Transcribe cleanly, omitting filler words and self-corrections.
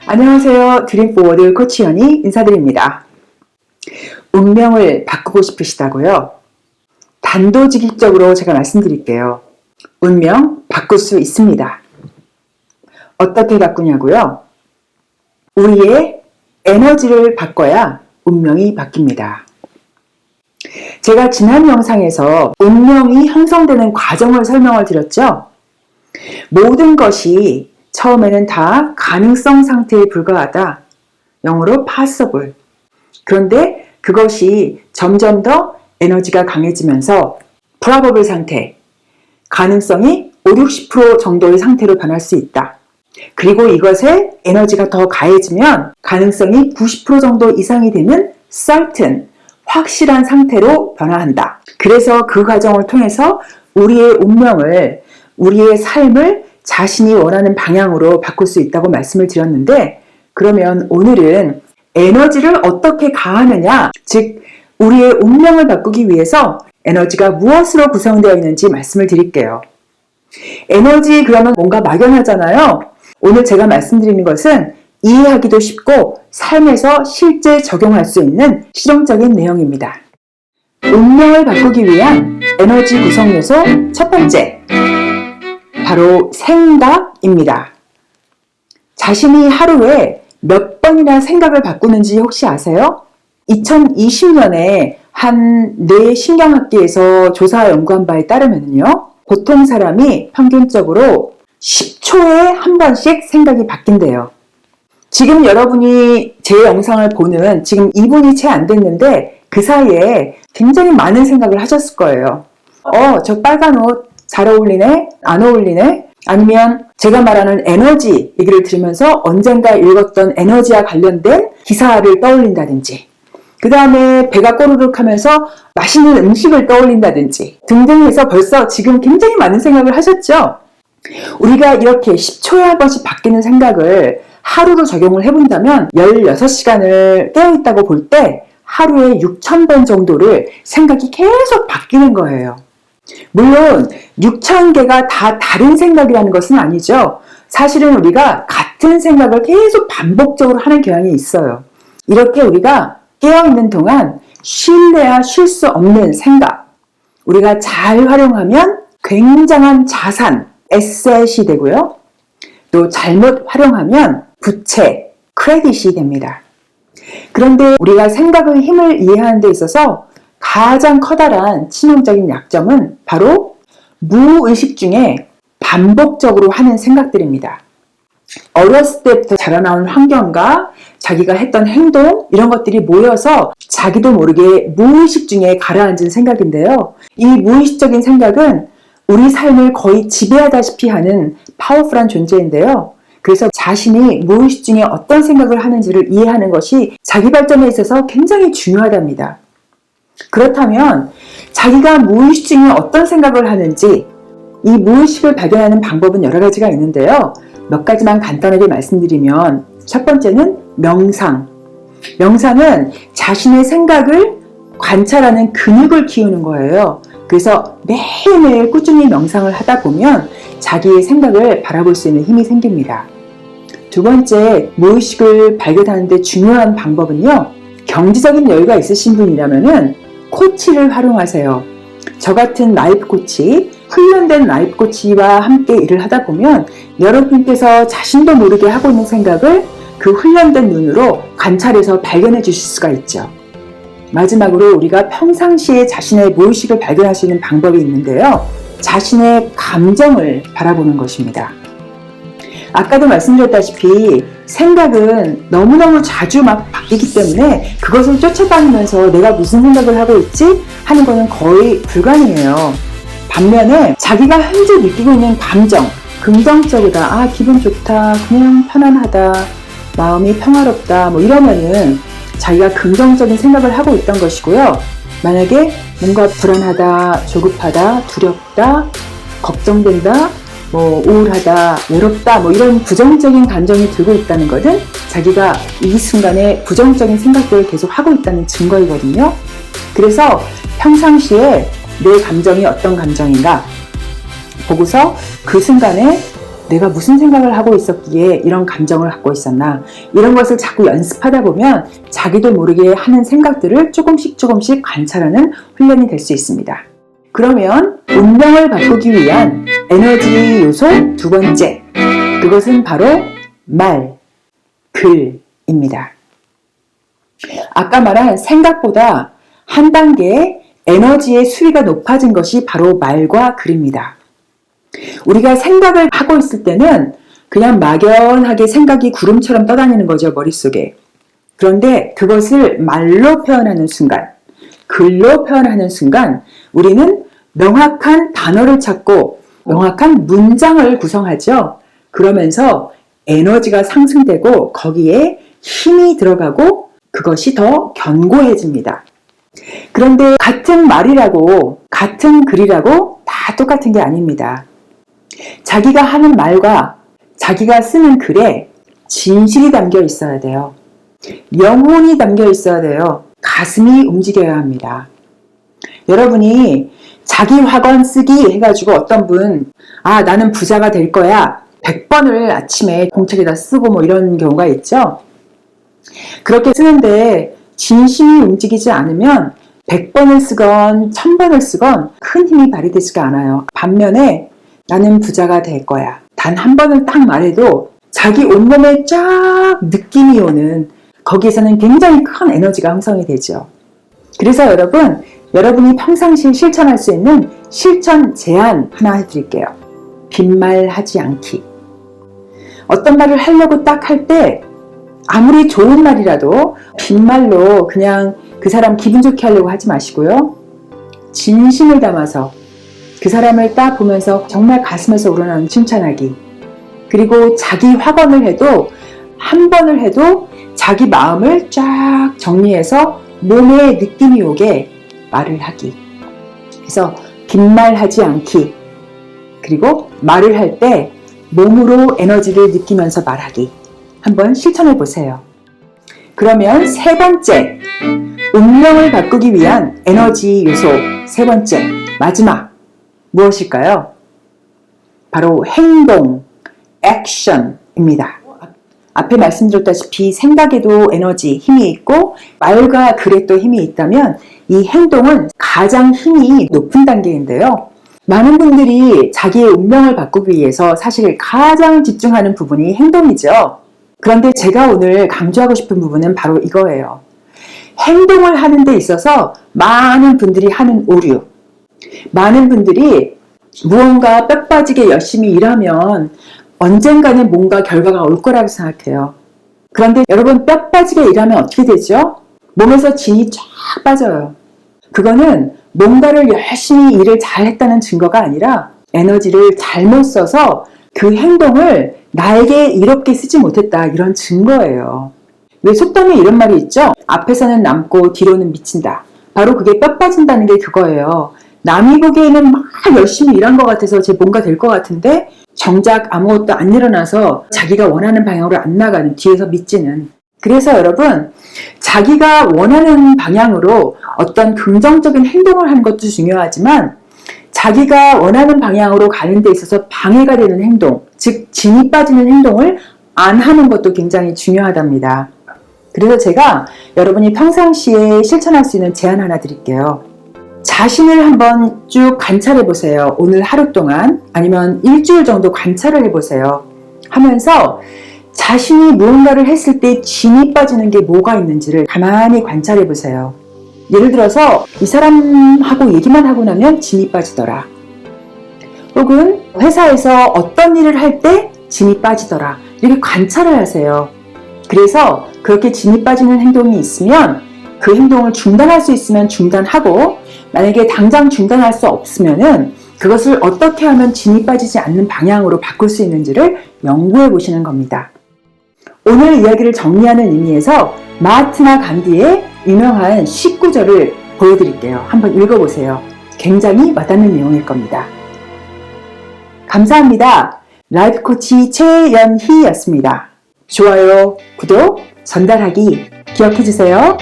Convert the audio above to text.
안녕하세요. 드림포워드 코치 연희 인사드립니다. 운명을 바꾸고 싶으시다고요? 단도직입적으로 제가 말씀드릴게요. 운명 바꿀 수 있습니다. 어떻게 바꾸냐고요? 우리의 에너지를 바꿔야 운명이 바뀝니다. 제가 지난 영상에서 운명이 형성되는 과정을 설명을 드렸죠? 모든 것이 처음에는 다 가능성 상태에 불과하다. 영어로 possible. 그런데 그것이 점점 더 에너지가 강해지면서 probable 상태, 가능성이 50-60% 정도의 상태로 변할 수 있다. 그리고 이것에 에너지가 더 가해지면 가능성이 90% 정도 이상이 되는 certain, 확실한 상태로 변화한다. 그래서 그 과정을 통해서 우리의 운명을, 우리의 삶을 자신이 원하는 방향으로 바꿀 수 있다고 말씀을 드렸는데, 그러면 오늘은 에너지를 어떻게 가하느냐, 즉 우리의 운명을 바꾸기 위해서 에너지가 무엇으로 구성되어 있는지 말씀을 드릴게요. 에너지 그러면 뭔가 막연하잖아요. 오늘 제가 말씀드리는 것은 이해하기도 쉽고 삶에서 실제 적용할 수 있는 실용적인 내용입니다. 운명을 바꾸기 위한 에너지 구성 요소 첫 번째, 바로 생각입니다. 자신이 하루에 몇 번이나 생각을 바꾸는지 혹시 아세요? 2020년에 한 뇌신경학계에서 조사 연구한 바에 따르면요, 보통 사람이 평균적으로 10초에 한 번씩 생각이 바뀐대요. 지금 여러분이 제 영상을 보는 지금 2분이 채 안 됐는데 그 사이에 굉장히 많은 생각을 하셨을 거예요. 저 빨간 옷 잘 어울리네? 안 어울리네? 아니면 제가 말하는 에너지 얘기를 들으면서 언젠가 읽었던 에너지와 관련된 기사를 떠올린다든지, 그 다음에 배가 꼬르륵 하면서 맛있는 음식을 떠올린다든지 등등 해서 벌써 지금 굉장히 많은 생각을 하셨죠? 우리가 이렇게 10초에 한 번씩 바뀌는 생각을 하루로 적용을 해본다면 16시간을 깨어있다고 볼 때 하루에 6,000번 정도를 생각이 계속 바뀌는 거예요. 물론 6,000개가 다 다른 생각이라는 것은 아니죠. 사실은 우리가 같은 생각을 계속 반복적으로 하는 경향이 있어요. 이렇게 우리가 깨어있는 동안 쉴래야 쉴 수 없는 생각, 우리가 잘 활용하면 굉장한 자산, 에셋이 되고요. 또 잘못 활용하면 부채, 크레딧이 됩니다. 그런데 우리가 생각의 힘을 이해하는 데 있어서 가장 커다란 치명적인 약점은 바로 무의식 중에 반복적으로 하는 생각들입니다. 어렸을 때부터 자라나온 환경과 자기가 했던 행동, 이런 것들이 모여서 자기도 모르게 무의식 중에 가라앉은 생각인데요. 이 무의식적인 생각은 우리 삶을 거의 지배하다시피 하는 파워풀한 존재인데요. 그래서 자신이 무의식 중에 어떤 생각을 하는지를 이해하는 것이 자기 발전에 있어서 굉장히 중요하답니다. 그렇다면 자기가 무의식 중에 어떤 생각을 하는지, 이 무의식을 발견하는 방법은 여러 가지가 있는데요. 몇 가지만 간단하게 말씀드리면, 첫 번째는 명상. 명상은 자신의 생각을 관찰하는 근육을 키우는 거예요. 그래서 매일매일 꾸준히 명상을 하다 보면 자기의 생각을 바라볼 수 있는 힘이 생깁니다. 두 번째, 무의식을 발견하는 데 중요한 방법은요, 경제적인 여유가 있으신 분이라면은 코치를 활용하세요. 저 같은 라이프 코치, 훈련된 라이프 코치와 함께 일을 하다 보면 여러분께서 자신도 모르게 하고 있는 생각을 그 훈련된 눈으로 관찰해서 발견해 주실 수가 있죠. 마지막으로 우리가 평상시에 자신의 무의식을 발견할 수 있는 방법이 있는데요. 자신의 감정을 바라보는 것입니다. 아까도 말씀드렸다시피 생각은 너무너무 자주 막 바뀌기 때문에 그것을 쫓아다니면서 내가 무슨 생각을 하고 있지? 하는 것은 거의 불가능해요. 반면에 자기가 현재 느끼고 있는 감정, 긍정적이다, 기분 좋다, 그냥 편안하다, 마음이 평화롭다, 이러면은 자기가 긍정적인 생각을 하고 있던 것이고요. 만약에 뭔가 불안하다, 조급하다, 두렵다, 걱정된다, 우울하다, 외롭다, 이런 부정적인 감정이 들고 있다는 것은 자기가 이 순간에 부정적인 생각들을 계속 하고 있다는 증거이거든요. 그래서 평상시에 내 감정이 어떤 감정인가 보고서 그 순간에 내가 무슨 생각을 하고 있었기에 이런 감정을 갖고 있었나, 이런 것을 자꾸 연습하다 보면 자기도 모르게 하는 생각들을 조금씩 관찰하는 훈련이 될 수 있습니다. 그러면 운명을 바꾸기 위한 에너지 요소 두 번째, 그것은 바로 말, 글입니다. 아까 말한 생각보다 한 단계 에너지의 수위가 높아진 것이 바로 말과 글입니다. 우리가 생각을 하고 있을 때는 그냥 막연하게 생각이 구름처럼 떠다니는 거죠, 머릿속에. 그런데 그것을 말로 표현하는 순간, 글로 표현하는 순간 우리는 명확한 단어를 찾고 명확한 문장을 구성하죠. 그러면서 에너지가 상승되고 거기에 힘이 들어가고 그것이 더 견고해집니다. 그런데 같은 말이라고, 같은 글이라고 다 똑같은 게 아닙니다. 자기가 하는 말과 자기가 쓰는 글에 진실이 담겨 있어야 돼요. 영혼이 담겨 있어야 돼요. 가슴이 움직여야 합니다. 여러분이 자기 확언 쓰기 해가지고 어떤 분, 나는 부자가 될 거야 100번을 아침에 공책에다 쓰고 뭐 이런 경우가 있죠. 그렇게 쓰는데 진심이 움직이지 않으면 100번을 쓰건 1000번을 쓰건 큰 힘이 발휘되지가 않아요. 반면에 나는 부자가 될 거야, 단 한 번을 딱 말해도 자기 온몸에 쫙 느낌이 오는, 거기에서는 굉장히 큰 에너지가 형성이 되죠. 그래서 여러분이 평상시에 실천할 수 있는 실천 제안 하나 해드릴게요. 빈말하지 않기. 어떤 말을 하려고 딱 할 때 아무리 좋은 말이라도 빈말로 그냥 그 사람 기분 좋게 하려고 하지 마시고요. 진심을 담아서 그 사람을 딱 보면서 정말 가슴에서 우러나는 칭찬하기. 그리고 자기 확언을 해도 한 번을 해도 자기 마음을 쫙 정리해서 몸에 느낌이 오게 말을 하기. 그래서 빈말하지 않기. 그리고 말을 할 때 몸으로 에너지를 느끼면서 말하기. 한번 실천해 보세요. 그러면 세 번째, 운명을 바꾸기 위한 에너지 요소 세 번째, 마지막 무엇일까요? 바로 행동, 액션입니다. 앞에 말씀드렸다시피 생각에도 에너지, 힘이 있고 말과 글에 또 힘이 있다면 이 행동은 가장 힘이 높은 단계인데요. 많은 분들이 자기의 운명을 바꾸기 위해서 사실 가장 집중하는 부분이 행동이죠. 그런데 제가 오늘 강조하고 싶은 부분은 바로 이거예요. 행동을 하는 데 있어서 많은 분들이 하는 오류. 많은 분들이 무언가 뼈 빠지게 열심히 일하면 언젠가는 뭔가 결과가 올 거라고 생각해요. 그런데 여러분, 뼈 빠지게 일하면 어떻게 되죠? 몸에서 진이 쫙 빠져요. 그거는 뭔가를 열심히 일을 잘 했다는 증거가 아니라 에너지를 잘못 써서 그 행동을 나에게 이롭게 쓰지 못했다, 이런 증거예요. 왜 속담에 이런 말이 있죠? 앞에서는 남고 뒤로는 미친다. 바로 그게 뼈 빠진다는 게 그거예요. 남이 보기에는 막 열심히 일한 것 같아서 제 뭔가 될 것 같은데 정작 아무것도 안 일어나서 자기가 원하는 방향으로 안 나가는, 뒤에서 미치는. 그래서 여러분, 자기가 원하는 방향으로 어떤 긍정적인 행동을 하는 것도 중요하지만 자기가 원하는 방향으로 가는 데 있어서 방해가 되는 행동, 즉 진이 빠지는 행동을 안 하는 것도 굉장히 중요하답니다. 그래서 제가 여러분이 평상시에 실천할 수 있는 제안 하나 드릴게요. 자신을 한번 쭉 관찰해 보세요. 오늘 하루 동안 아니면 일주일 정도 관찰을 해보세요. 하면서 자신이 무언가를 했을 때 진이 빠지는 게 뭐가 있는지를 가만히 관찰해 보세요. 예를 들어서 이 사람하고 얘기만 하고 나면 진이 빠지더라. 혹은 회사에서 어떤 일을 할 때 진이 빠지더라. 이렇게 관찰을 하세요. 그래서 그렇게 진이 빠지는 행동이 있으면 그 행동을 중단할 수 있으면 중단하고, 만약에 당장 중단할 수 없으면은 그것을 어떻게 하면 진이 빠지지 않는 방향으로 바꿀 수 있는지를 연구해 보시는 겁니다. 오늘 이야기를 정리하는 의미에서 마하트마 간디의 유명한 19절을 보여드릴게요. 한번 읽어보세요. 굉장히 와닿는 내용일 겁니다. 감사합니다. 라이프 코치 최연희였습니다. 좋아요, 구독, 전달하기 기억해 주세요.